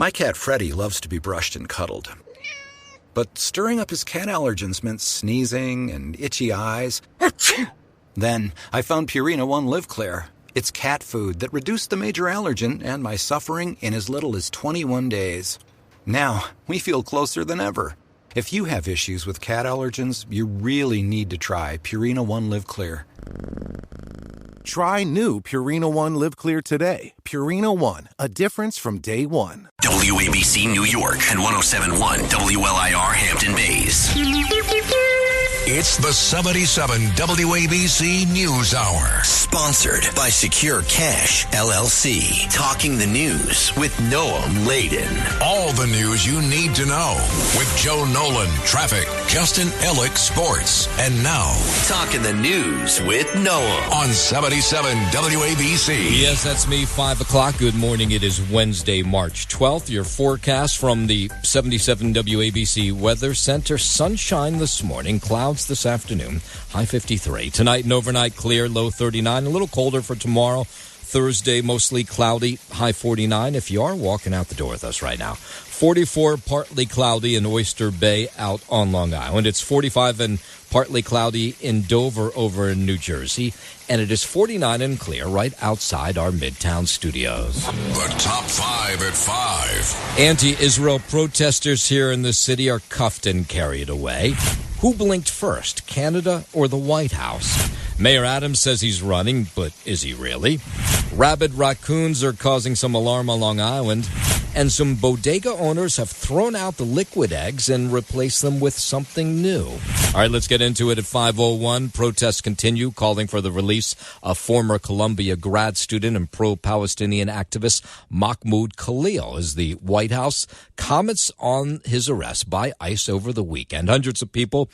My cat Freddie loves to be brushed and cuddled. But stirring up his cat allergens meant sneezing and itchy eyes. Then I found Purina One Live Clear. It's cat food that reduced the major allergen and my suffering in as little as 21 days. Now, we feel closer than ever. If you have issues with cat allergens, you really need to try Purina One Live Clear. Try new Purina One Live Clear today. Purina One, a difference from day one. WABC New York and 107.1 WLIR Hampton Bays. It's the 77 WABC News Hour. Sponsored by Secure Cash, LLC. Talking the news with Noam Laden. All the news you need to know with Joe Nolan, traffic, Justin Ellick, sports. And now, Talking the news with Noam on 77 WABC. Yes, that's me, 5 o'clock. Good morning. It is Wednesday, March 12th. Your forecast from the 77 WABC Weather Center. Sunshine this morning, clouds this afternoon, high 53. Tonight and overnight clear, low 39. A little colder for tomorrow. Thursday, mostly cloudy, high 49 if you are walking out the door with us right now. 44, partly cloudy in Oyster Bay out on Long Island. It's 45 and partly cloudy in Dover over in New Jersey. And it is 49 and clear right outside our Midtown studios. The top 5 at 5. Anti-Israel protesters here in the city are cuffed and carried away. Who blinked first, Canada or the White House? Mayor Adams says he's running, but is he really? Rabid raccoons are causing some alarm on Long Island. And some bodega owners have thrown out the liquid eggs and replaced them with something new. All right, let's get into it at 5:01. Protests continue, calling for the release of former Columbia grad student and pro-Palestinian activist Mahmoud Khalil as the White House comments on his arrest by ICE over the weekend. Hundreds of people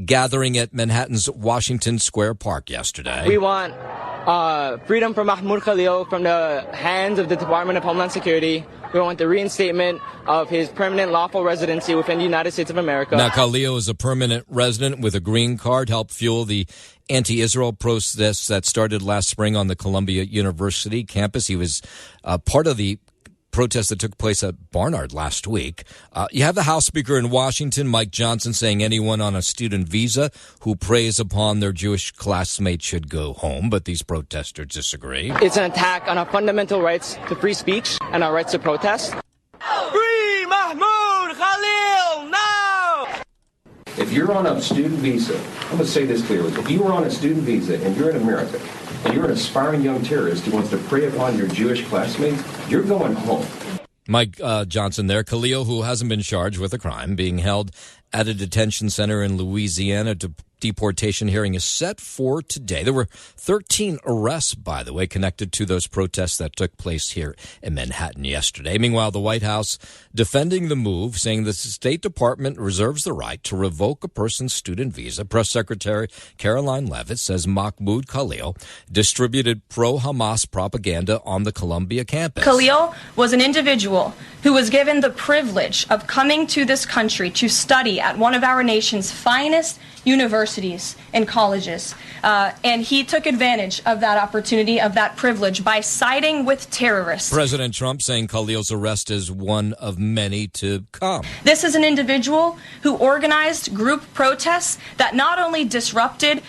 gathering at Manhattan's Washington Square Park yesterday. We want freedom for Mahmoud Khalil from the hands of the Department of Homeland Security. We want the reinstatement of his permanent lawful residency within the United States of America. Now, Khalil is a permanent resident with a green card, helped fuel the anti-Israel protests that started last spring on the Columbia University campus. He was part of the protest that took place at Barnard last week. You have the House Speaker in Washington, Mike Johnson, saying anyone on a student visa who preys upon their Jewish classmates should go home, but these protesters disagree. It's an attack on our fundamental rights to free speech and our rights to protest. Free Mahmoud Khalil now! If you're on a student visa, I'm going to say this clearly. If you are on a student visa and you're in America, and you're an aspiring young terrorist who wants to prey upon your Jewish classmates, you're going home. Mike Johnson there. Khalil, who hasn't been charged with a crime, being held at a detention center in Louisiana. Deportation hearing is set for today. There were 13 arrests, by the way, connected to those protests that took place here in Manhattan yesterday. Meanwhile, the White House defending the move, saying the State Department reserves the right to revoke a person's student visa. Press Secretary Caroline Leavitt says Mahmoud Khalil distributed pro-Hamas propaganda on the Columbia campus. Khalil was an individual who was given the privilege of coming to this country to study at one of our nation's finest universities and colleges. And he took advantage of that opportunity, of that privilege, by siding with terrorists. President Trump saying Khalil's arrest is one of many to come. This is an individual who organized group protests that not only disrupted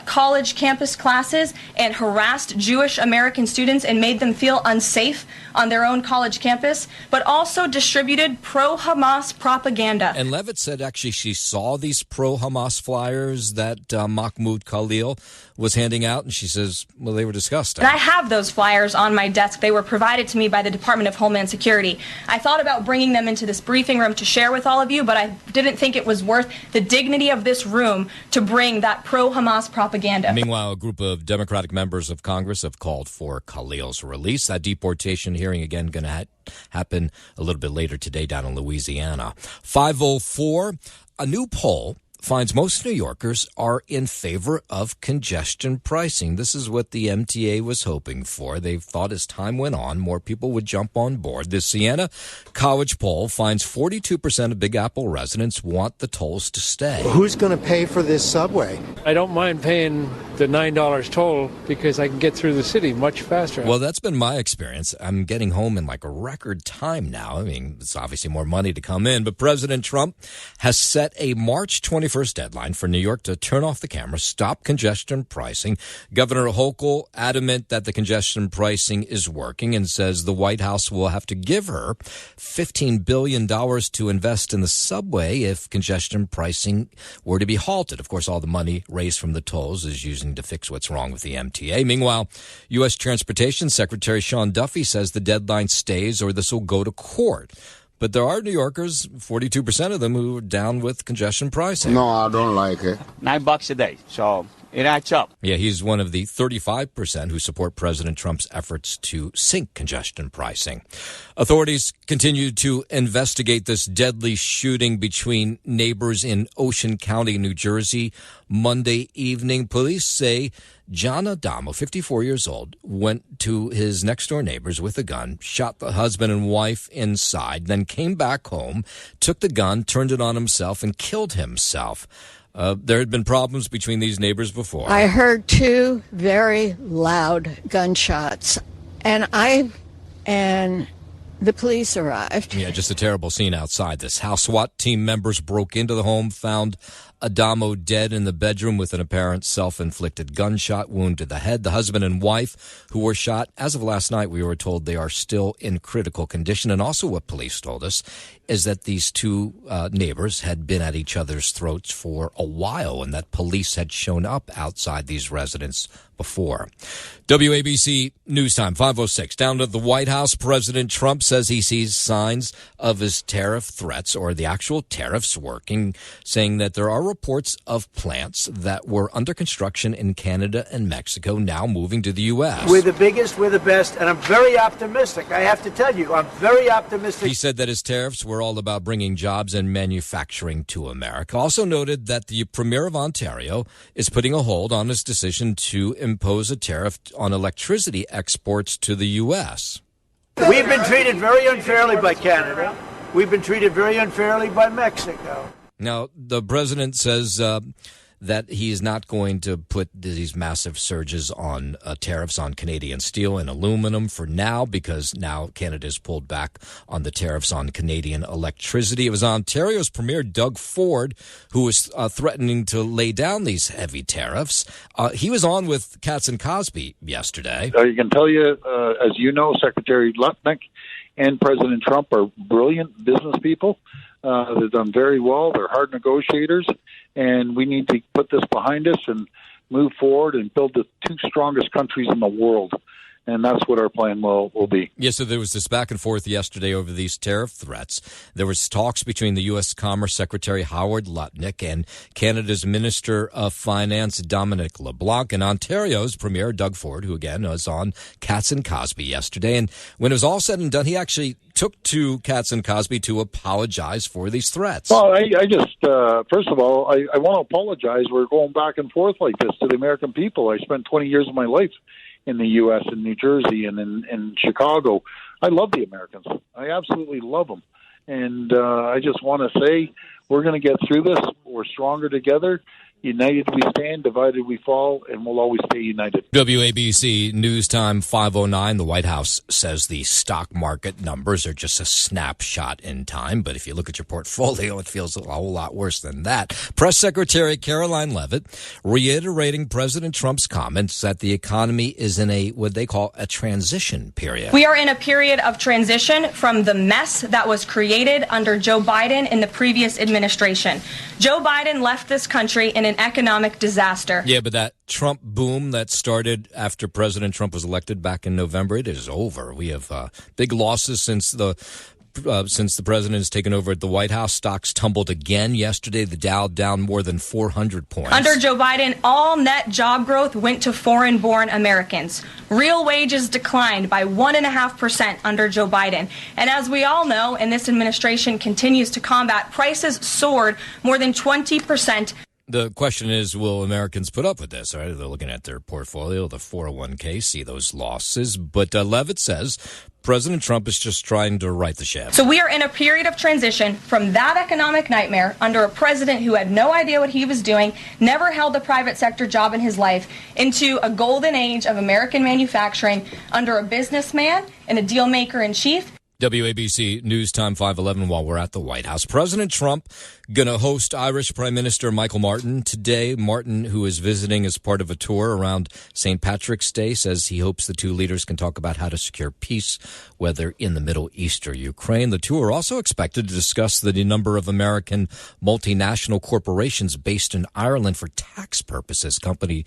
college campus classes and harassed Jewish American students and made them feel unsafe on their own college campus, but also distributed pro-Hamas propaganda. And Leavitt said actually she saw these pro-Hamas flyers that Mahmoud Khalil was handing out, and she says, well, they were disgusting. And I have those flyers on my desk. They were provided to me by the Department of Homeland Security. I thought about bringing them into this briefing room to share with all of you, but I didn't think it was worth the dignity of this room to bring that pro-Hamas propaganda. Meanwhile, a group of Democratic members of Congress have called for Khalil's release. That deportation hearing, again, going to happen a little bit later today down in Louisiana. 5:04, a new poll finds most New Yorkers are in favor of congestion pricing. This is what the MTA was hoping for. They thought as time went on, more people would jump on board. The Siena College poll finds 42% of Big Apple residents want the tolls to stay. Who's going to pay for this subway? I don't mind paying the $9 toll because I can get through the city much faster. Well, that's been my experience. I'm getting home in like a record time now. I mean, it's obviously more money to come in, but President Trump has set a March 21st deadline for New York to turn off the camera, stop congestion pricing. Governor Hochul adamant that the congestion pricing is working and says the White House will have to give her $15 billion to invest in the subway if congestion pricing were to be halted. Of course, all the money raised from the tolls is using to fix what's wrong with the MTA. Meanwhile, U.S. Transportation Secretary Sean Duffy says the deadline stays or this will go to court. But there are New Yorkers, 42% of them, who are down with congestion pricing. No, I don't like it. $9 a day, so it adds up. Yeah, he's one of the 35% who support President Trump's efforts to sink congestion pricing. Authorities continue to investigate this deadly shooting between neighbors in Ocean County, New Jersey, Monday evening. Police say John Adamo, 54 years old, went to his next-door neighbors with a gun, shot the husband and wife inside, then came back home, took the gun, turned it on himself, and killed himself. There had been problems between these neighbors before. I heard two very loud gunshots, and the police arrived. Yeah, just a terrible scene outside this house. SWAT team members broke into the home, found Adamo dead in the bedroom with an apparent self-inflicted gunshot wound to the head. The husband and wife who were shot, as of last night, we were told they are still in critical condition. And also what police told us is that these two neighbors had been at each other's throats for a while and that police had shown up outside these residents before. WABC News Time, 5:06. Down at the White House, President Trump says he sees signs of his tariff threats or the actual tariffs working, saying that there are reports of plants that were under construction in Canada and Mexico now moving to the U.S. We're the biggest, we're the best, and I'm very optimistic. I have to tell you, I'm very optimistic. He said that his tariffs were all about bringing jobs and manufacturing to America. Also noted that the Premier of Ontario is putting a hold on his decision to impose a tariff on electricity exports to the U.S. We've been treated very unfairly by Canada. We've been treated very unfairly by Mexico. Now, the president says that he is not going to put these massive surges on tariffs on Canadian steel and aluminum for now, because now Canada's pulled back on the tariffs on Canadian electricity. It was Ontario's Premier Doug Ford who was threatening to lay down these heavy tariffs. He was on with Katz and Cosby yesterday. I can tell you, as you know, Secretary Lutnick and President Trump are brilliant business people. They've done very well. They're hard negotiators, and we need to put this behind us and move forward and build the two strongest countries in the world. And that's what our plan will be. Yeah, so there was this back and forth yesterday over these tariff threats. There was talks between the U.S. Commerce Secretary Howard Lutnick and Canada's Minister of Finance Dominic LeBlanc and Ontario's Premier Doug Ford, who again was on Katz and Cosby yesterday. And when it was all said and done, he actually took to Katz and Cosby to apologize for these threats. Well, I just, first of all, I want to apologize. We're going back and forth like this to the American people. I spent 20 years of my life in the U.S., in New Jersey, and in Chicago. I love the Americans. I absolutely love them. And I just want to say we're going to get through this. We're stronger together. United we stand, divided we fall, and we'll always stay united. WABC News Time 5:09. The White House says the stock market numbers are just a snapshot in time, but if you look at your portfolio, it feels a whole lot worse than that. Press Secretary Caroline Leavitt reiterating President Trump's comments that the economy is in a what they call a transition period. We are in a period of transition from the mess that was created under Joe Biden in the previous administration. Joe Biden left this country in an economic disaster. Yeah, but that Trump boom that started after President Trump was elected back in November, it is over. We have big losses since the president has taken over at the White House. Stocks tumbled again yesterday. The Dow down more than 400 points. Under Joe Biden, all net job growth went to foreign-born Americans. Real wages declined by 1.5% under Joe Biden. And as we all know, and this administration continues to combat, prices soared more than 20%. The question is, will Americans put up with this? Right? They're looking at their portfolio, the 401k, see those losses. But Levitt says President Trump is just trying to right the ship. So we are in a period of transition from that economic nightmare under a president who had no idea what he was doing, never held a private sector job in his life, into a golden age of American manufacturing under a businessman and a deal maker in chief. WABC News Time 511 while we're at the White House. President Trump going to host Irish Prime Minister Michael Martin today. Martin, who is visiting as part of a tour around St. Patrick's Day, says he hopes the two leaders can talk about how to secure peace, whether in the Middle East or Ukraine. The tour also expected to discuss the number of American multinational corporations based in Ireland for tax purposes, companies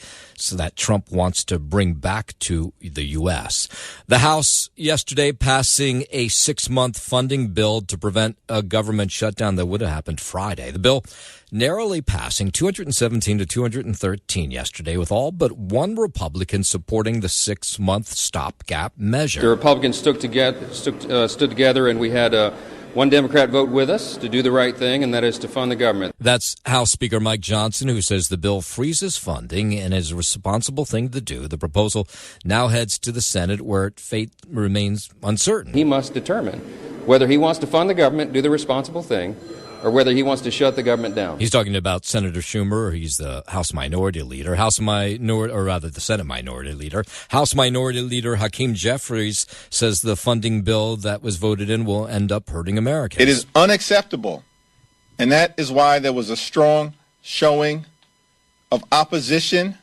that Trump wants to bring back to the U.S. The House yesterday passing a 6-month funding bill to prevent a government shutdown that would have happened Friday. The bill narrowly passing 217 to 213 yesterday, with all but one Republican supporting the 6-month stopgap measure. The Republicans stood together, and we had one Democrat vote with us to do the right thing, and that is to fund the government. That's House Speaker Mike Johnson, who says the bill freezes funding and is a responsible thing to do. The proposal now heads to the Senate, where fate remains uncertain. He must determine whether he wants to fund the government, do the responsible thing, or whether he wants to shut the government down. He's talking about Senator Schumer. He's the House Minority Leader. The Senate Minority Leader. House Minority Leader Hakeem Jeffries says the funding bill that was voted in will end up hurting Americans. It is unacceptable, and that is why there was a strong showing of opposition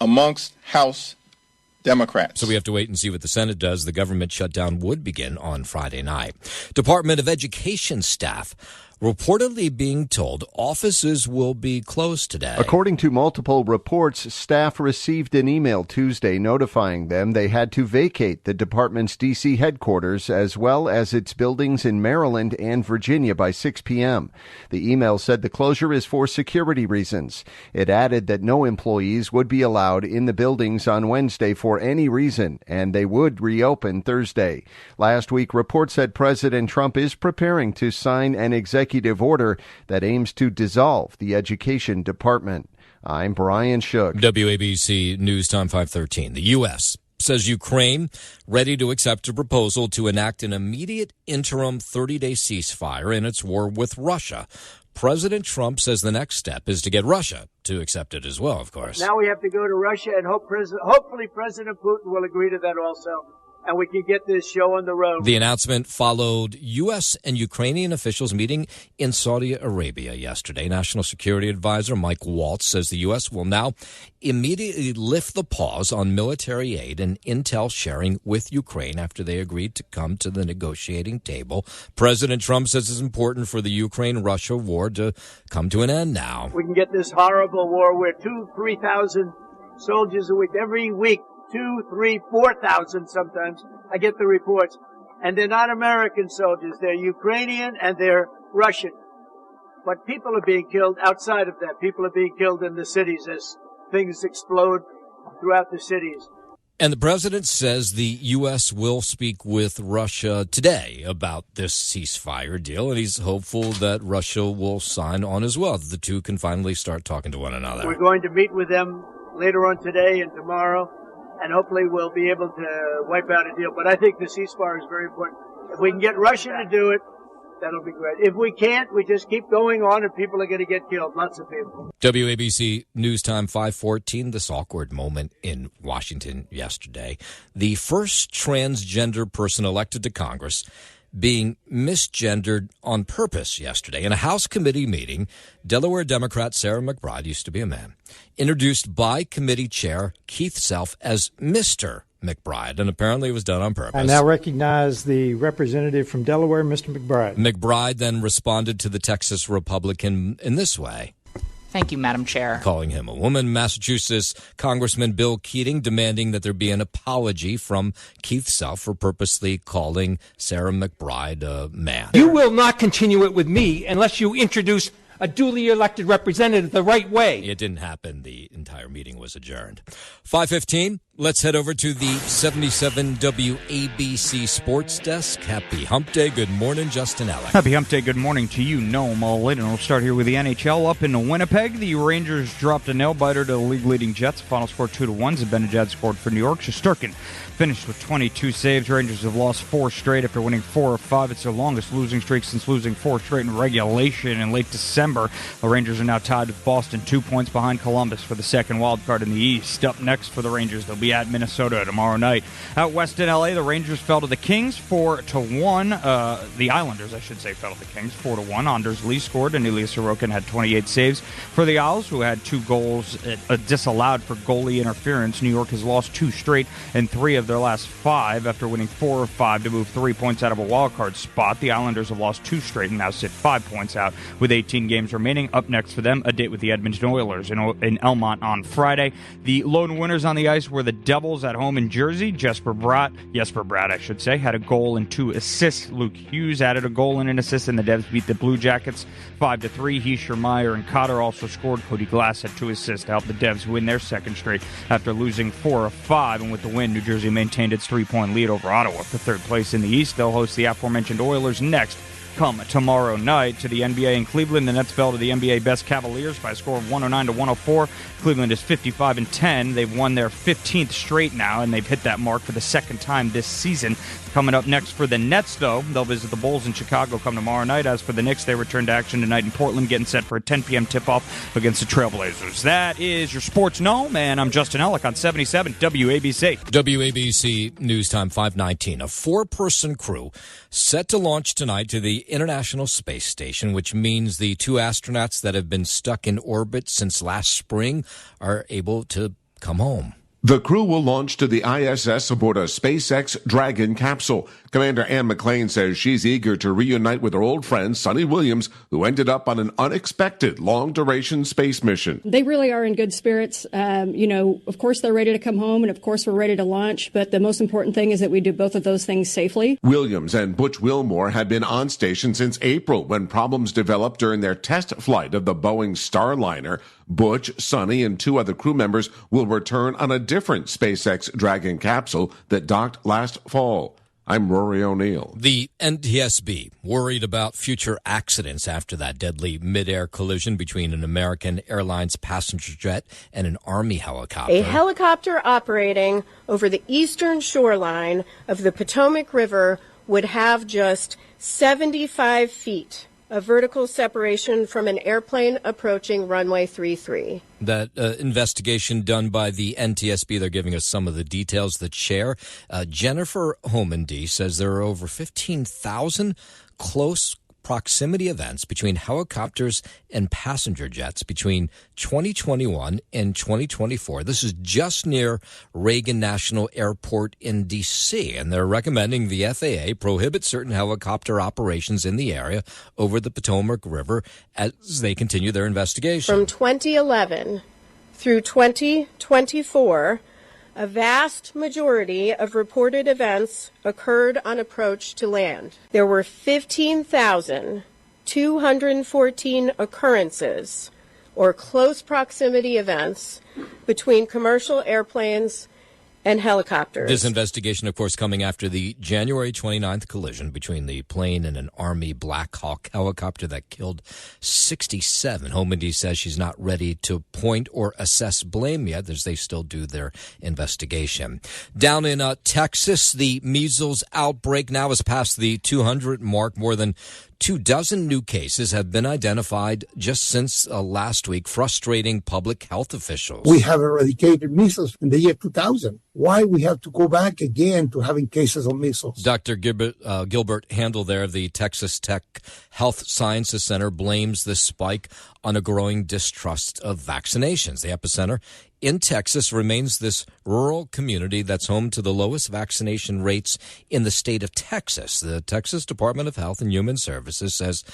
amongst House Democrats. So we have to wait and see what the Senate does. The government shutdown would begin on Friday night. Department of Education staff reportedly being told offices will be closed today. According to multiple reports, staff received an email Tuesday notifying them they had to vacate the department's D.C. headquarters as well as its buildings in Maryland and Virginia by 6 p.m. The email said the closure is for security reasons. It added that no employees would be allowed in the buildings on Wednesday for any reason, and they would reopen Thursday. Last week, reports said President Trump is preparing to sign an executive order that aims to dissolve the Education Department. I'm Brian Shook. WABC News Time 513. The U.S. says Ukraine ready to accept a proposal to enact an immediate interim 30-day ceasefire in its war with Russia. President Trump says the next step is to get Russia to accept it as well, of course. Now we have to go to Russia, and hopefully President Putin will agree to that also, and we can get this show on the road. The announcement followed U.S. and Ukrainian officials meeting in Saudi Arabia yesterday. National Security Advisor Mike Waltz says the U.S. will now immediately lift the pause on military aid and intel sharing with Ukraine after they agreed to come to the negotiating table. President Trump says it's important for the Ukraine-Russia war to come to an end now. We can get this horrible war where 2,000-3,000 soldiers a week, every week, 2,000, 3,000, 4,000 sometimes. I get the reports. And they're not American soldiers. They're Ukrainian and they're Russian. But people are being killed outside of that. People are being killed in the cities as things explode throughout the cities. And the president says the U.S. will speak with Russia today about this ceasefire deal, and he's hopeful that Russia will sign on as well, that the two can finally start talking to one another. We're going to meet with them later on today and tomorrow, and hopefully we'll be able to wipe out a deal. But I think the ceasefire is very important. If we can get Russia to do it, that'll be great. If we can't, we just keep going on and people are going to get killed. Lots of people. WABC News Time 514, this awkward moment in Washington yesterday. The first transgender person elected to Congress being misgendered on purpose yesterday. In a House committee meeting, Delaware Democrat Sarah McBride, used to be a man, introduced by committee chair Keith Self as Mr. McBride, and apparently it was done on purpose. I now recognize the representative from Delaware, Mr. McBride. McBride then responded to the Texas Republican in this way. Thank you, Madam Chair. Calling him a woman. Massachusetts Congressman Bill Keating demanding that there be an apology from Keith Self for purposely calling Sarah McBride a man. You will not continue it with me unless you introduce a duly elected representative the right way. It didn't happen. The entire meeting was adjourned. 5:15, Let's head over to the 77 WABC Sports Desk. Happy Hump Day. Good morning, Justin Alec. Happy Hump Day. Good morning to you, Noam All-In. And we'll start here with the NHL. Up in Winnipeg, the Rangers dropped a nail-biter to the league-leading Jets. Final score 2-1. Zibanejad scored for New York. Shesterkin finished with 22 saves. Rangers have lost 4 straight after winning 4 of 5. It's their longest losing streak since losing 4 straight in regulation in late December. The Rangers are now tied with Boston, 2 points behind Columbus for the second wild card in the East. Up next for the Rangers, they'll be at Minnesota tomorrow night. Out west in L.A., the Rangers fell to the Kings 4-1. The Islanders, I should say, fell to the Kings 4-1. Anders Lee scored, and Ilya Sorokin had 28 saves for the Owls, who had 2 goals disallowed for goalie interference. New York has lost 2 straight and 3 of their last 5 after winning 4 of 5 to move 3 points out of a wild card spot. The Islanders have lost 2 straight and now sit 5 points out with 18 games remaining. Up next for them, a date with the Edmonton Oilers in Elmont on Friday. The lone winners on the ice were the Devils at home in Jersey. Jesper Bratt, had a goal and 2 assists. Luke Hughes added a goal and an assist, and the Devs beat the Blue Jackets 5-3. Heischer, Meyer, and Cotter also scored. Cody Glass had 2 assists to help the Devs win their second straight after losing 4 of 5. And with the win, New Jersey maintained its 3-point lead over Ottawa for third place in the East. They'll host the aforementioned Oilers next. Come tomorrow night to the NBA in Cleveland. The Nets fell to the NBA best Cavaliers by a score of 109-104. Cleveland is 55-10. They've won their 15th straight now, and they've hit that mark for the second time this season. Coming up next for the Nets, though, they'll visit the Bulls in Chicago come tomorrow night. As for the Knicks, they return to action tonight in Portland, getting set for a 10 p.m. tip-off against the Trailblazers. That is your Sports Gnome, and I'm Justin Ellick on 77 WABC. WABC News Time 5:19. A 4-person crew set to launch tonight to the International Space Station, which means the 2 astronauts that have been stuck in orbit since last spring are able to come home. The crew will launch to the ISS aboard a SpaceX Dragon capsule. Commander Ann McClain says she's eager to reunite with her old friend, Sonny Williams, who ended up on an unexpected long-duration space mission. They really are in good spirits. Of course, they're ready to come home, and of course, we're ready to launch. But the most important thing is that we do both of those things safely. Williams and Butch Wilmore had been on station since April when problems developed during their test flight of the Boeing Starliner. Butch, Sonny, and 2 other crew members will return on a different SpaceX Dragon capsule that docked last fall. I'm Rory O'Neill. The NTSB worried about future accidents after that deadly mid-air collision between an American Airlines passenger jet and an Army helicopter. A helicopter operating over the eastern shoreline of the Potomac River would have just 75 feet of vertical separation from an airplane approaching runway 33. That investigation done by the NTSB, they're giving us some of the details. The chair, Jennifer Homendy, says there are over 15,000 close proximity events between helicopters and passenger jets between 2021 and 2024. This is just near Reagan National Airport in D.C., and they're recommending the FAA prohibit certain helicopter operations in the area over the Potomac River as they continue their investigation. From 2011 through 2024, a vast majority of reported events occurred on approach to land. There were 15,214 occurrences or close proximity events between commercial airplanes and helicopters. This investigation, of course, coming after the January 29th collision between the plane and an Army Black Hawk helicopter that killed 67. Homendy says she's not ready to point or assess blame yet as they still do their investigation. Down in Texas, the measles outbreak now has passed the 200 mark. More than 24 new cases have been identified just since last week, frustrating public health officials. We have eradicated measles in the year 2000. Why we have to go back again to having cases of measles? Dr. Gilbert Handel there of the Texas Tech Health Sciences Center blames this spike on a growing distrust of vaccinations. The epicenter in Texas remains this rural community that's home to the lowest vaccination rates in the state of Texas. The Texas Department of Health and Human Services says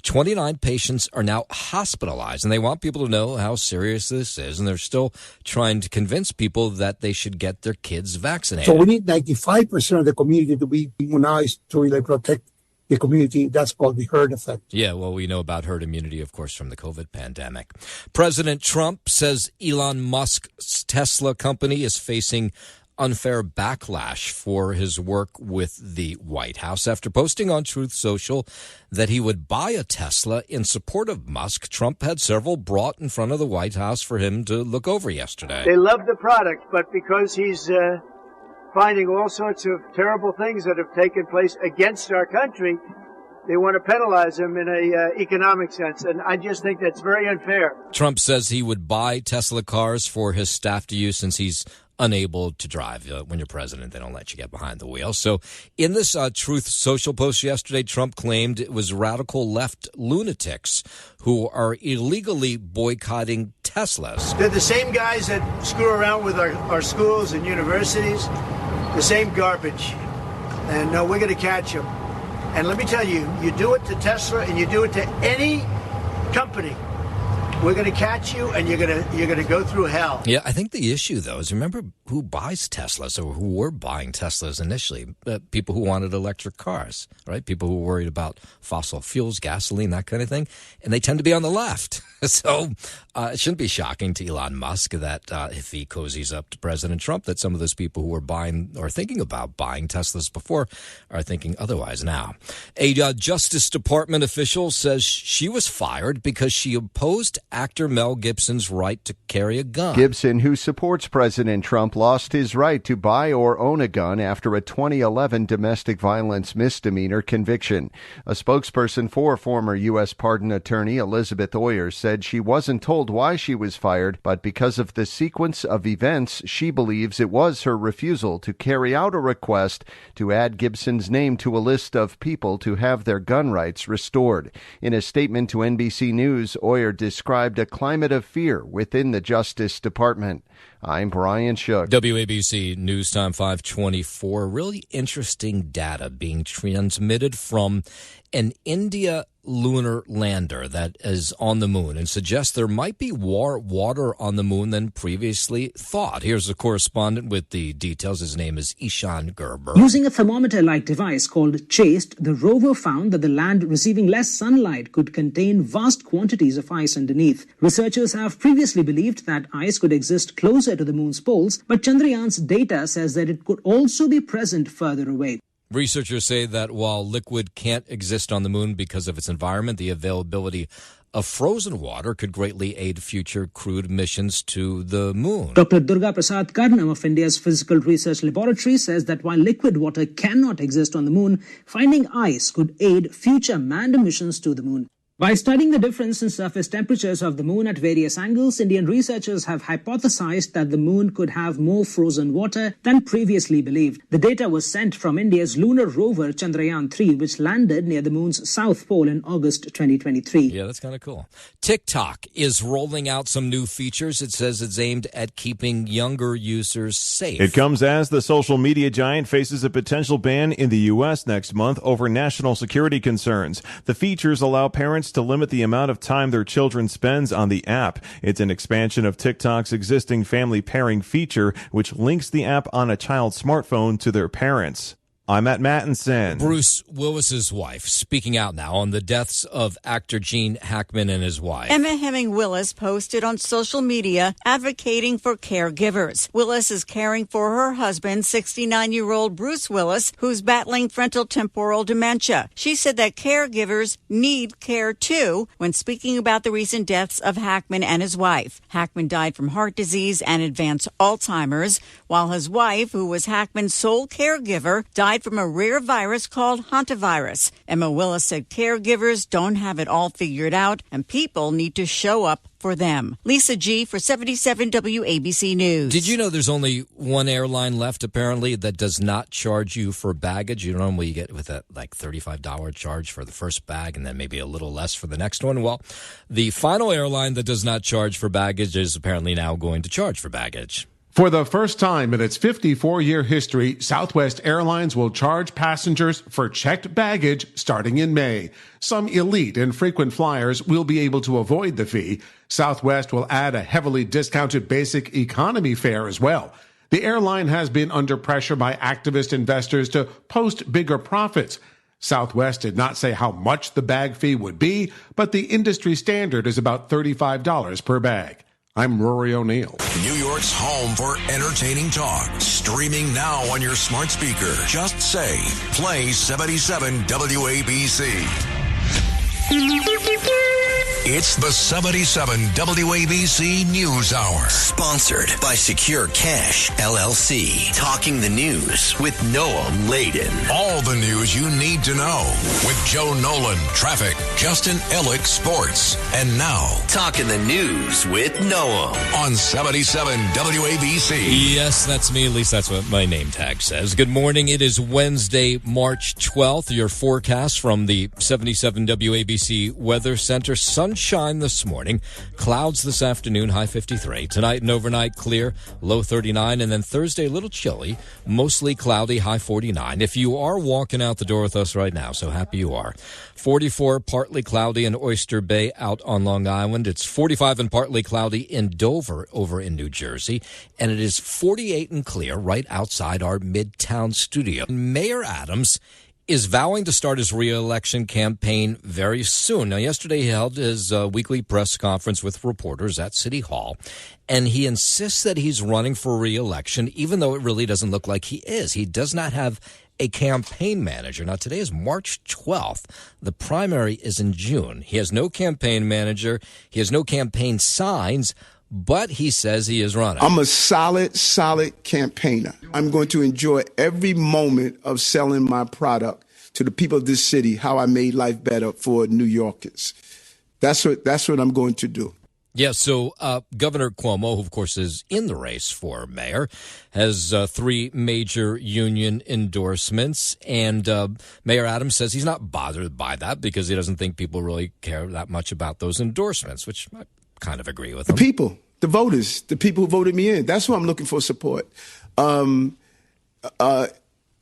29 patients are now hospitalized, and they want people to know how serious this is, and they're still trying to convince people that they should get their kids vaccinated. So we need 95% of the community to be immunized to really protect the community. That's called the herd effect. Yeah, well, we know about herd immunity, of course, from the COVID pandemic. President Trump says Elon Musk's Tesla company is facing unfair backlash for his work with the White House after posting on Truth Social that he would buy a Tesla in support of Musk. Trump had several brought in front of the White House for him to look over yesterday. They love the product, but because he's finding all sorts of terrible things that have taken place against our country, they want to penalize him in a economic sense, and I just think that's very unfair. Trump says he would buy Tesla cars for his staff to use since he's unable to drive. When you're president, they don't let you get behind the wheel. So in this Truth Social post yesterday, Trump claimed it was radical left lunatics who are illegally boycotting Teslas. They're the same guys that screw around with our schools and universities, the same garbage. And we're going to catch them. And let me tell you, you do it to Tesla and you do it to any company, we're going to catch you, and you're going to go through hell. Yeah, I think the issue, though, is remember who buys Teslas or who were buying Teslas initially? People who wanted electric cars, right? People who were worried about fossil fuels, gasoline, that kind of thing. And they tend to be on the left. So it shouldn't be shocking to Elon Musk that if he cozies up to President Trump, that some of those people who were buying or thinking about buying Teslas before are thinking otherwise now. A Justice Department official says she was fired because she opposed actor Mel Gibson's right to carry a gun. Gibson, who supports President Trump, lost his right to buy or own a gun after a 2011 domestic violence misdemeanor conviction. A spokesperson for former U.S. pardon attorney Elizabeth Oyers said she wasn't told why she was fired, but because of the sequence of events, she believes it was her refusal to carry out a request to add Gibson's name to a list of people to have their gun rights restored. In a statement to NBC News, Oyers described a climate of fear within the Justice Department. I'm Brian Shook. WABC News Time 524. Really interesting data being transmitted from an India lunar lander that is on the moon and suggests there might be more water on the moon than previously thought. Here's a correspondent with the details. His name is Ishan Gerber. Using a thermometer-like device called CHASTE, the rover found that the land receiving less sunlight could contain vast quantities of ice underneath. Researchers have previously believed that ice could exist closer to the moon's poles, but Chandrayaan's data says that it could also be present further away. Researchers say that while liquid can't exist on the moon because of its environment, the availability of frozen water could greatly aid future crewed missions to the moon. Dr. Durga Prasad Karnam of India's Physical Research Laboratory says that while liquid water cannot exist on the moon, finding ice could aid future manned missions to the moon. By studying the difference in surface temperatures of the moon at various angles, Indian researchers have hypothesized that the moon could have more frozen water than previously believed. The data was sent from India's lunar rover Chandrayaan-3, which landed near the moon's south pole in August 2023. Yeah, that's kind of cool. TikTok is rolling out some new features. It says it's aimed at keeping younger users safe. It comes as the social media giant faces a potential ban in the U.S. next month over national security concerns. The features allow parents to limit the amount of time their children spends on the app. It's an expansion of TikTok's existing family pairing feature, which links the app on a child's smartphone to their parents. I'm Matt Mattinson. Bruce Willis's wife speaking out now on the deaths of actor Gene Hackman and his wife. Emma Hemming Willis posted on social media advocating for caregivers. Willis is caring for her husband, 69-year-old Bruce Willis, who's battling frontotemporal dementia. She said that caregivers need care too when speaking about the recent deaths of Hackman and his wife. Hackman died from heart disease and advanced Alzheimer's, while his wife, who was Hackman's sole caregiver, died from a rare virus called hantavirus. Emma Willis said caregivers don't have it all figured out and people need to show up for them. Lisa G. for 77 WABC News. Did you know there's only one airline left, apparently, that does not charge you for baggage? You normally get with that like $35 charge for the first bag and then maybe a little less for the next one. Well, the final airline that does not charge for baggage is apparently now going to charge for baggage. For the first time in its 54-year history, Southwest Airlines will charge passengers for checked baggage starting in May. Some elite and frequent flyers will be able to avoid the fee. Southwest will add a heavily discounted basic economy fare as well. The airline has been under pressure by activist investors to post bigger profits. Southwest did not say how much the bag fee would be, but the industry standard is about $35 per bag. I'm Rory O'Neill. New York's home for entertaining talk. Streaming now on your smart speaker. Just say, play 77 WABC. It's the 77 WABC News Hour. Sponsored by Secure Cash, LLC. Talking the news with Noam Laden. All the news you need to know with Joe Nolan, traffic, Justin Ellick, sports. And now, Talking the News with Noam on 77 WABC. Yes, that's me. At least that's what my name tag says. Good morning. It is Wednesday, March 12th. Your forecast from the 77 WABC Weather Center. Sunshine this morning, clouds this afternoon, high 53. Tonight and overnight, clear, low 39. And then Thursday, a little chilly, mostly cloudy, high 49. If you are walking out the door with us right now, so happy you are. 44, partly cloudy in Oyster Bay out on Long Island. It's 45 and partly cloudy in Dover over in New Jersey. And it is 48 and clear right outside our Midtown studio. Mayor Adams is vowing to start his re-election campaign very soon. Now, yesterday he held his weekly press conference with reporters at City Hall, and he insists that he's running for re-election, even though it really doesn't look like he is. He does not have a campaign manager. Now, today is March 12th. The primary is in June. He has no campaign manager. He has no campaign signs, but he says he is running. I'm a solid campaigner. I'm going to enjoy every moment of selling my product to the people of this city, how I made life better for New Yorkers. That's what I'm going to do. Yeah, so Governor Cuomo, who of course is in the race for mayor, has 3 major union endorsements, and Mayor Adams says he's not bothered by that because he doesn't think people really care that much about those endorsements, which I kind of agree with him. The people, the voters, the people who voted me in. That's who I'm looking for support.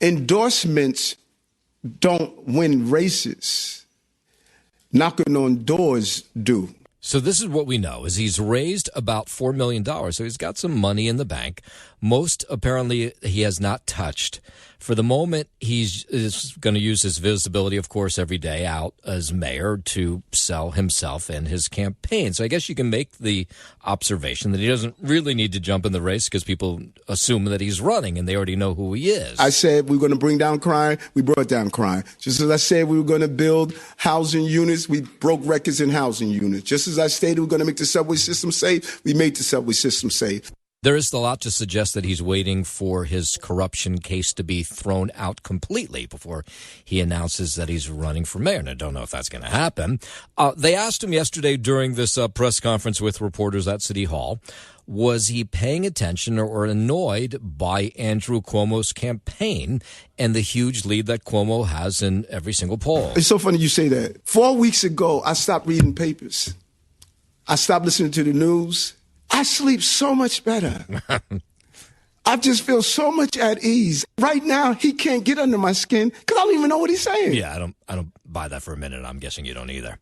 Endorsements don't win races. Knocking on doors do. So this is what we know, is he's raised about $4 million. So he's got some money in the bank. Most, apparently, he has not touched. For the moment, he's going to use his visibility, of course, every day out as mayor to sell himself and his campaign. So I guess you can make the observation that he doesn't really need to jump in the race because people assume that he's running and they already know who he is. I said we were going to bring down crime. We brought down crime. Just as I said we were going to build housing units, we broke records in housing units. Just as I stated we were going to make the subway system safe, we made the subway system safe. There is a lot to suggest that he's waiting for his corruption case to be thrown out completely before he announces that he's running for mayor. And I don't know if that's going to happen. They asked him yesterday during this press conference with reporters at City Hall, was he paying attention or annoyed by Andrew Cuomo's campaign and the huge lead that Cuomo has in every single poll? It's so funny you say that. 4 weeks ago, I stopped reading papers. I stopped listening to the news. I sleep so much better. I just feel so much at ease. Right now, he can't get under my skin because I don't even know what he's saying. Yeah, I don't buy that for a minute. I'm guessing you don't either.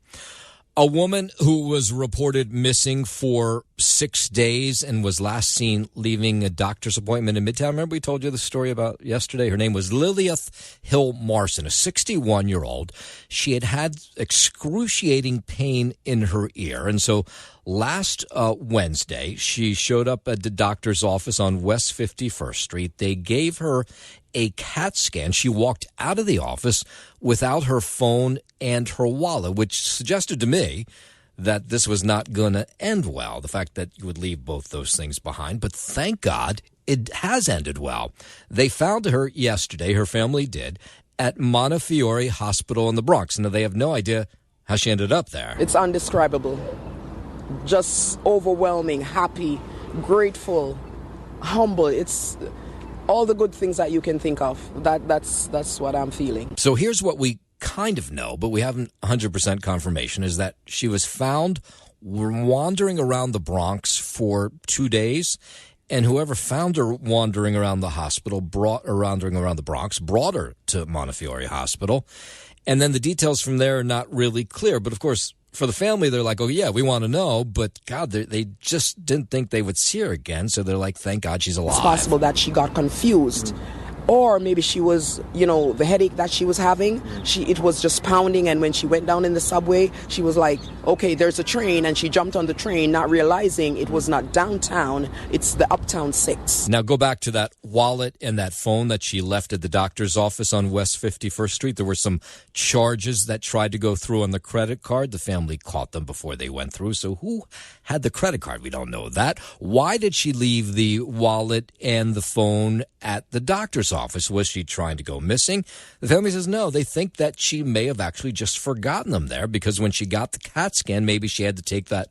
A woman who was reported missing for 6 days and was last seen leaving a doctor's appointment in Midtown. Remember we told you the story about yesterday? Her name was Lilith Hill Marson, a 61-year-old. She had excruciating pain in her ear. And so last Wednesday, she showed up at the doctor's office on West 51st Street. They gave her a CAT scan. She walked out of the office without her phone and her wallet, which suggested to me that this was not going to end well, the fact that you would leave both those things behind. But thank God it has ended well. They found her yesterday, her family did, at Montefiore Hospital in the Bronx. Now, they have no idea how she ended up there. It's indescribable. Just overwhelming, happy, grateful, humble. It's all the good things that you can think of. That's what I'm feeling. So here's what we kind of know, but we haven't 100% confirmation, is that she was found wandering around the Bronx for 2 days, and whoever found her wandering around the hospital, wandering around the Bronx, brought her to Montefiore Hospital. And then the details from there are not really clear. But of course, for the family, they're like, oh, yeah, we want to know. But God, they just didn't think they would see her again. So they're like, thank God she's alive. It's possible that she got confused Or maybe she was, the headache that she was having, it was just pounding, and when she went down in the subway, she was like, okay, there's a train, and she jumped on the train, not realizing it was not downtown, it's the Uptown 6. Now go back to that wallet and that phone that she left at the doctor's office on West 51st Street. There were some charges that tried to go through on the credit card. The family caught them before they went through. So who had the credit card? We don't know that. Why did she leave the wallet and the phone at the doctor's office? Was she trying to go missing? The family says no. They think that she may have actually just forgotten them there because when she got the CAT scan, maybe she had to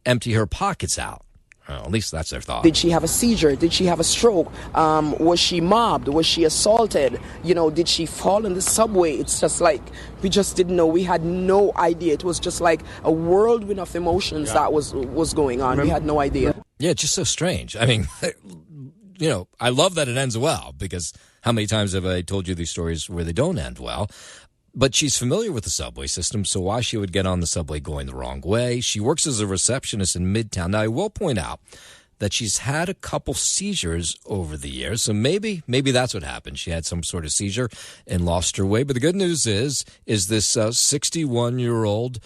empty her pockets out. Well, at least that's their thought. Did she have a seizure? Did she have a stroke? Was she mobbed? Was she assaulted? Did she fall in the subway? It's just like we just didn't know. We had no idea. It was just like a whirlwind of emotions that was going on. We had no idea. Yeah, it's just so strange. I mean, I love that it ends well because how many times have I told you these stories where they don't end well? But she's familiar with the subway system, so why she would get on the subway going the wrong way? She works as a receptionist in Midtown. Now, I will point out that she's had a couple seizures over the years, so maybe that's what happened. She had some sort of seizure and lost her way. But the good news is this 61-year-old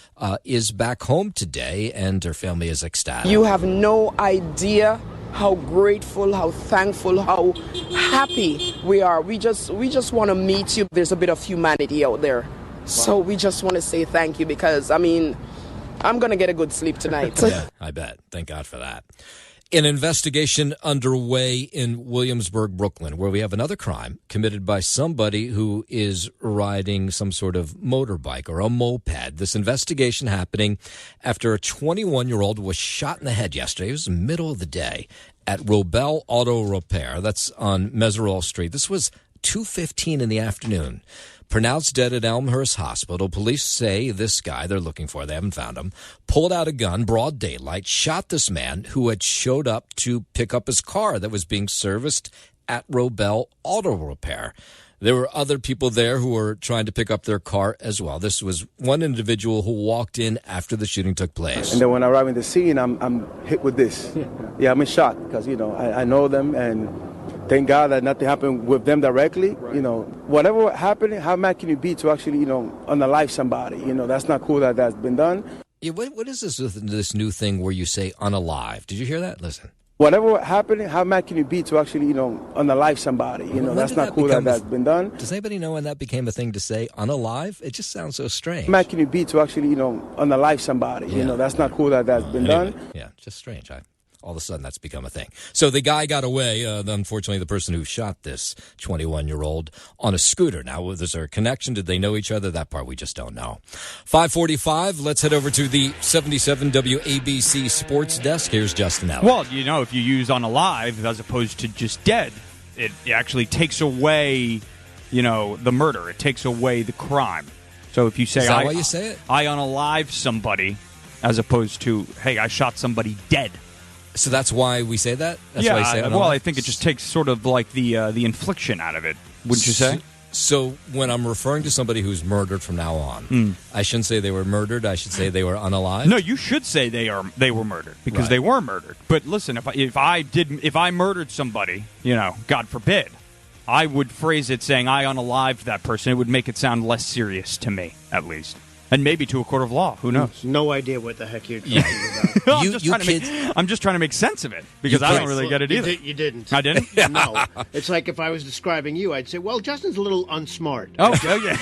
is back home today, and her family is ecstatic. You have no idea how grateful, how thankful, how happy we are. We just want to meet you. There's a bit of humanity out there. So we just want to say thank you because, I'm going to get a good sleep tonight. Yeah, I bet. Thank God for that. An investigation underway in Williamsburg, Brooklyn, where we have another crime committed by somebody who is riding some sort of motorbike or a moped. This investigation happening after a 21-year-old was shot in the head yesterday. It was the middle of the day at Robel Auto Repair. That's on Meserole Street. This was 2:15 in the afternoon. Pronounced dead at Elmhurst Hospital. Police say this guy they're looking for, they haven't found him, pulled out a gun, broad daylight, shot this man who had showed up to pick up his car that was being serviced at Robel Auto Repair. There were other people there who were trying to pick up their car as well. This was one individual who walked in after the shooting took place. And then when I arrive in the scene, I'm hit with this. Yeah, I'm in shock because, I know them and thank God that nothing happened with them directly. Whatever happened, how mad can you be to actually, unalive somebody? That's not cool that that's been done. Yeah, what is this new thing where you say unalive? Did you hear that? Listen. Whatever happened, how mad can you be to actually, unalive somebody? That's not cool that that's been done. Does anybody know when that became a thing to say unalive? It just sounds so strange. How mad can you be to actually, unalive somebody? That's not cool that that's been done. Yeah, just strange. All of a sudden, that's become a thing. So the guy got away. Unfortunately, the person who shot this 21-year-old on a scooter. Now, was there a connection? Did they know each other? That part we just don't know. 5:45. Let's head over to the 77 WABC Sports Desk. Here's Justin Allen. Well, if you use unalive as opposed to just dead, it actually takes away, the murder. It takes away the crime. So if you say, is that why you say it? I unalive somebody, as opposed to, hey, I shot somebody dead. So that's why we say that? That's yeah, why you say well, I think it just takes sort of like the infliction out of it, wouldn't you say? So when I'm referring to somebody who's murdered from now on, I shouldn't say they were murdered. I should say they were unalive. No, you should say they were murdered because they were murdered. But listen, if I murdered somebody, God forbid, I would phrase it saying I unalived that person. It would make it sound less serious to me, at least. And maybe to a court of law. Who knows? No idea what the heck you're talking about. I'm just trying to make sense of it because I don't really get it either. You didn't. I didn't? No. It's like if I was describing you, I'd say, well, Justin's a little unsmart. Oh, okay.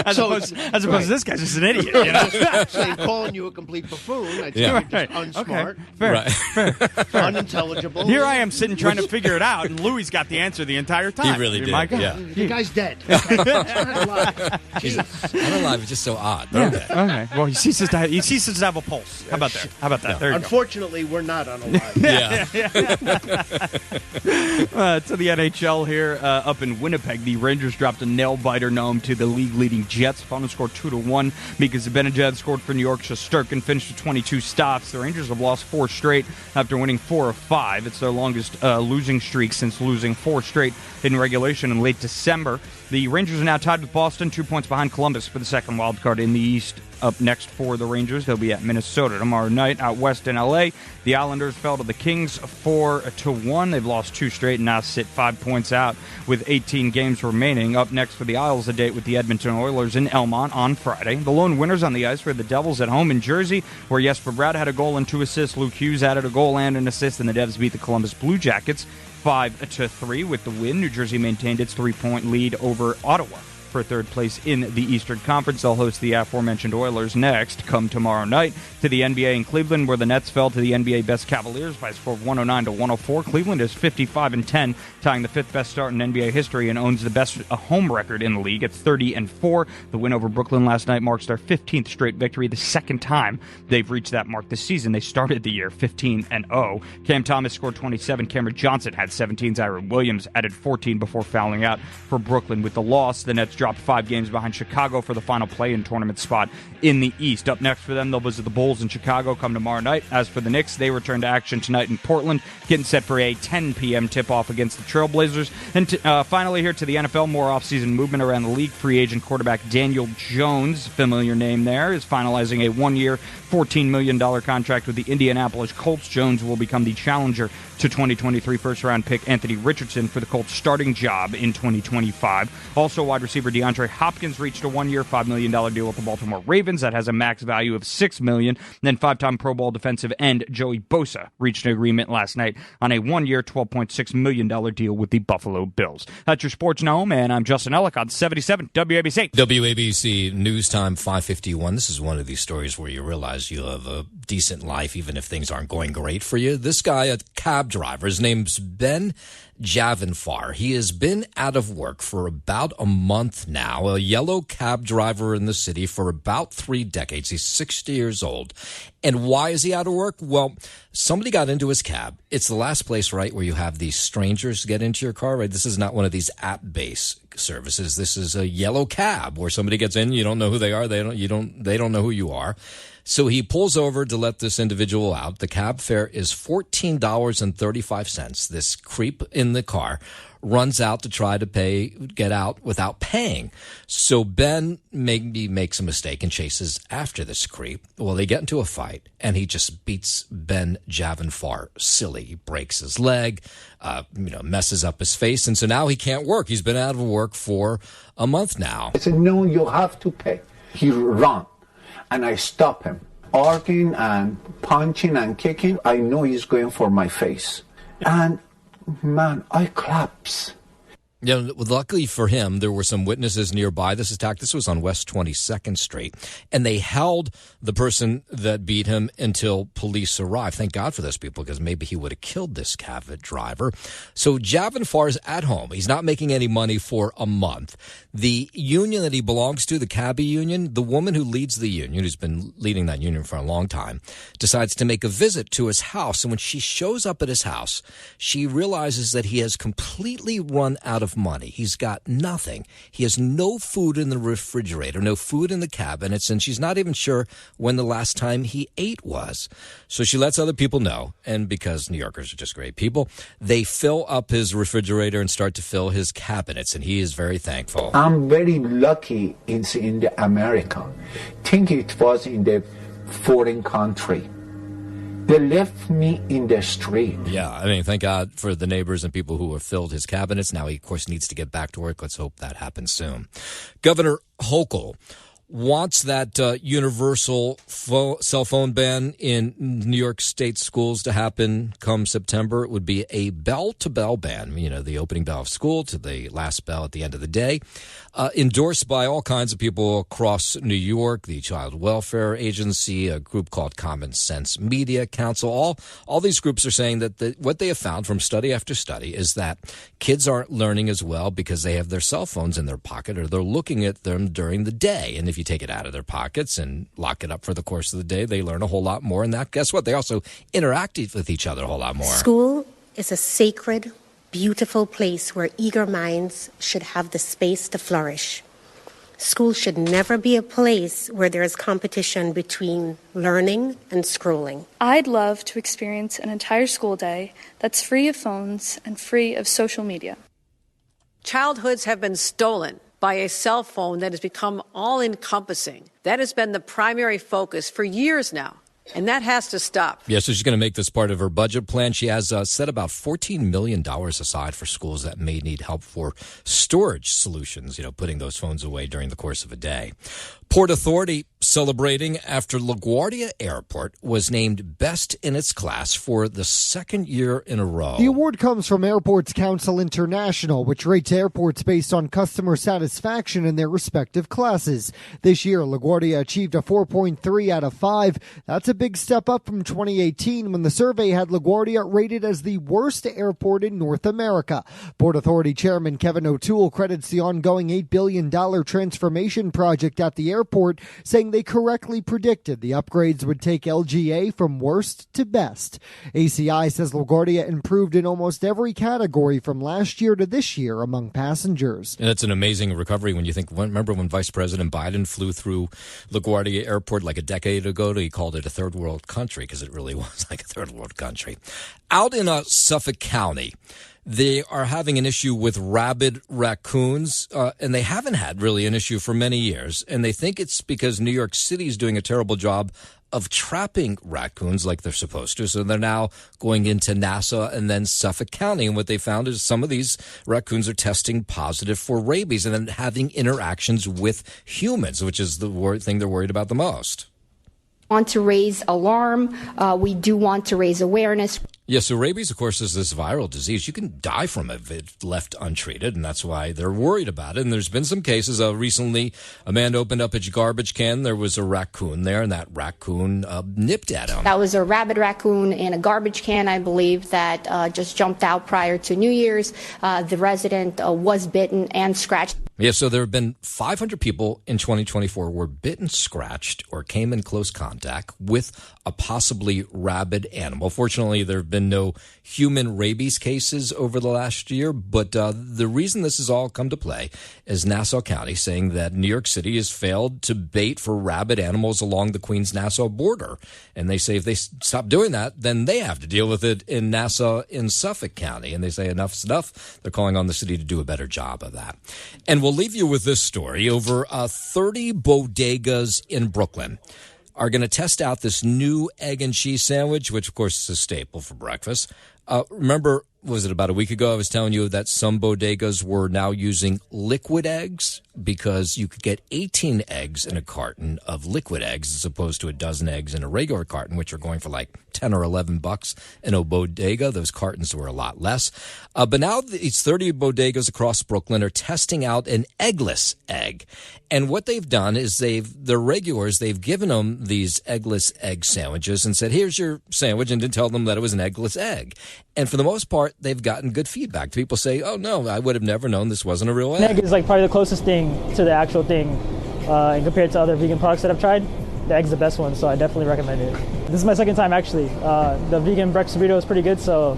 as opposed to this guy's just an idiot. I'm calling you a complete buffoon. I'd say you're just unsmart. Okay. Fair. Unintelligible. Here I am sitting trying to figure it out, and Louis got the answer the entire time. He really did. My God. Yeah. The guy's dead. Unalive is just so odd. Yeah. Okay. Well, he ceases to have a pulse. How about that? There you Unfortunately, we're not unalive. To the NHL here up in Winnipeg, the Rangers dropped a nail-biter to the league-leading Jets. Final score 2-1. Mika Zibanejad scored for New York. Shesterkin finished with 22 stops. The Rangers have lost 4 straight after winning 4 of 5. It's their longest losing streak since losing 4 straight in regulation in late December. The Rangers are now tied with Boston, 2 points behind Columbus for the second wild card in the East. Up next for the Rangers, they'll be at Minnesota tomorrow night. Out west in L.A., the Islanders fell to the Kings 4-1. They've lost 2 straight and now sit 5 points out with 18 games remaining. Up next for the Isles, a date with the Edmonton Oilers in Elmont on Friday. The lone winners on the ice were the Devils at home in Jersey, where Jesper Bratt had a goal and 2 assists. Luke Hughes added a goal and an assist, and the Devs beat the Columbus Blue Jackets 5-3 with the win. New Jersey maintained its 3-point lead over Ottawa for third place in the Eastern Conference. They'll host the aforementioned Oilers next, come tomorrow night, to the NBA in Cleveland, where the Nets fell to the NBA best Cavaliers by a score of 109-104. Cleveland is 55-10, tying the 5th best start in NBA history, and owns the best home record in the league at 30-4. The win over Brooklyn last night marks their 15th straight victory, the second time they've reached that mark this season. They started the year 15-0. Cam Thomas scored 27. Cameron Johnson had 17. Zyron Williams added 14 before fouling out for Brooklyn. With the loss, the Nets dropped 5 games behind Chicago for the final play-in tournament spot in the East. Up next for them, they'll visit the Bulls in Chicago come tomorrow night. As for the Knicks, they return to action tonight in Portland, getting set for a 10 p.m. tip-off against the Trailblazers. And finally here to the NFL, more offseason movement around the league. Free agent quarterback Daniel Jones, familiar name there, is finalizing a 1-year, $14 million contract with the Indianapolis Colts. Jones will become the challenger to 2023 first-round pick Anthony Richardson for the Colts' starting job in 2025. Also, wide receiver DeAndre Hopkins reached a 1-year, $5 million deal with the Baltimore Ravens that has a max value of $6 million. Then 5-time Pro Bowl defensive end Joey Bosa reached an agreement last night on a 1-year, $12.6 million deal with the Buffalo Bills. That's your Sports Gnome, and I'm Justin Ellick on 77 WABC. WABC News Time 5:51. This is one of these stories where you realize you have a decent life even if things aren't going great for you. This guy, a cab driver, his name's Ben Javanfar. He has been out of work for about a month now, a yellow cab driver in the city for about 3 decades. He's 60 years old. And why is he out of work? Well, somebody got into his cab. It's the last place, right, where you have these strangers get into your car, right? This is not one of these app-based services. This is a yellow cab where somebody gets in, you don't know who they are, they don't know who you are. So he pulls over to let this individual out. The cab fare is $14.35. This creep in the car runs out to try to get out without paying. So Ben maybe makes a mistake and chases after this creep. Well, they get into a fight, and he just beats Ben Javanfar silly. He breaks his leg, messes up his face, and so now he can't work. He's been out of work for a month now. I said, no, you have to pay. He run. And I stop him, arguing and punching and kicking. I know he's going for my face. And, man, I collapse. Yeah, luckily for him, there were some witnesses nearby this attack. This was on West 22nd Street. And they held the person that beat him until police arrived. Thank God for those people, because maybe he would have killed this cab driver. So Javanfar is at home. He's not making any money for a month. The union that he belongs to, the cabbie union, the woman who leads the union, who's been leading that union for a long time, decides to make a visit to his house. And when she shows up at his house, she realizes that he has completely run out of money. He's got nothing. He has no food in the refrigerator, no food in the cabinets, and she's not even sure when the last time he ate was. So she lets other people know, and because New Yorkers are just great people, they fill up his refrigerator and start to fill his cabinets, and he is very thankful. I'm very lucky in the America. Think it was in the foreign country. They left me in the street. Yeah, I mean, thank God for the neighbors and people who have filled his cabinets. Now he, of course, needs to get back to work. Let's hope that happens soon. Governor Hochul wants that universal cell phone ban in New York State schools to happen come September. It would be a bell-to-bell ban, the opening bell of school to the last bell at the end of the day, endorsed by all kinds of people across New York, the Child Welfare Agency, a group called Common Sense Media Council. All these groups are saying that what they have found from study after study is that kids aren't learning as well because they have their cell phones in their pocket or they're looking at them during the day. And if you take it out of their pockets and lock it up for the course of the day, they learn a whole lot more. And that, guess what? They also interact with each other a whole lot more. School is a sacred, beautiful place where eager minds should have the space to flourish. School should never be a place where there is competition between learning and scrolling. I'd love to experience an entire school day that's free of phones and free of social media. Childhoods have been stolen by a cell phone that has become all-encompassing. That has been the primary focus for years now, and that has to stop. Yeah, so she's going to make this part of her budget plan. She has set about $14 million aside for schools that may need help for storage solutions, putting those phones away during the course of a day. Port Authority celebrating after LaGuardia Airport was named best in its class for the second year in a row. The award comes from Airports Council International, which rates airports based on customer satisfaction in their respective classes. This year, LaGuardia achieved a 4.3 out of 5. That's a big step up from 2018 when the survey had LaGuardia rated as the worst airport in North America. Port Authority Chairman Kevin O'Toole credits the ongoing $8 billion transformation project at the airport, saying they correctly predicted the upgrades would take LGA from worst to best. ACI says LaGuardia improved in almost every category from last year to this year among passengers. And that's an amazing recovery when you think, remember when Vice President Biden flew through LaGuardia Airport like a decade ago? He called it a third world country because it really was like a third world country. Out in Suffolk County, they are having an issue with rabid raccoons, and they haven't had really an issue for many years. And they think it's because New York City is doing a terrible job of trapping raccoons like they're supposed to. So they're now going into Nassau and then Suffolk County. And what they found is some of these raccoons are testing positive for rabies and then having interactions with humans, which is the thing they're worried about the most. Want to raise alarm. We do want to raise awareness. Yeah, so rabies, of course, is this viral disease. You can die from it if it's left untreated, and that's why they're worried about it. And there's been some cases. Recently, a man opened up his garbage can. There was a raccoon there, and that raccoon nipped at him. That was a rabid raccoon in a garbage can, I believe, that just jumped out prior to New Year's. The resident was bitten and scratched. Yeah, so there have been 500 people in 2024 were bitten, scratched, or came in close contact with a possibly rabid animal. Fortunately, there have been no human rabies cases over the last year, but the reason this has all come to play is Nassau County saying that New York City has failed to bait for rabid animals along the Queens-Nassau border. And they say if they stop doing that, then they have to deal with it in Nassau in Suffolk County. And they say enough's enough. They're calling on the city to do a better job of that. And we'll leave you with this story. Over 30 bodegas in Brooklyn are going to test out this new egg and cheese sandwich, which, of course, is a staple for breakfast. Remember, was it about a week ago I was telling you that some bodegas were now using liquid eggs because you could get 18 eggs in a carton of liquid eggs as opposed to a dozen eggs in a regular carton, which are going for like $10 or $11 in a bodega. Those cartons were a lot less. But now these 30 bodegas across Brooklyn are testing out an eggless egg. And what they've done is they're regulars, they've given them these eggless egg sandwiches and said, here's your sandwich, and didn't tell them that it was an eggless egg. And for the most part, they've gotten good feedback. People say, oh, no, I would have never known this wasn't a real egg. An egg is like probably the closest thing to the actual thing. And compared to other vegan products that I've tried, the egg's the best one, so I definitely recommend it. This is my second time, actually. The vegan breakfast burrito is pretty good, so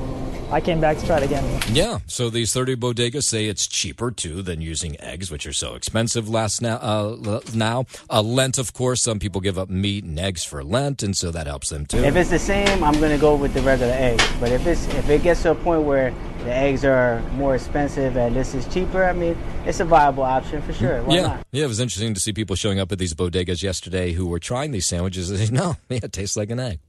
I came back to try it again. Yeah, so these 30 bodegas say it's cheaper, too, than using eggs, which are so expensive now. Lent, of course, some people give up meat and eggs for Lent, and so that helps them, too. If it's the same, I'm going to go with the regular egg. But if it gets to a point where the eggs are more expensive and this is cheaper, I mean, it's a viable option for sure. Why not? Yeah, it was interesting to see people showing up at these bodegas yesterday who were trying these sandwiches and saying, no, it tastes like an egg.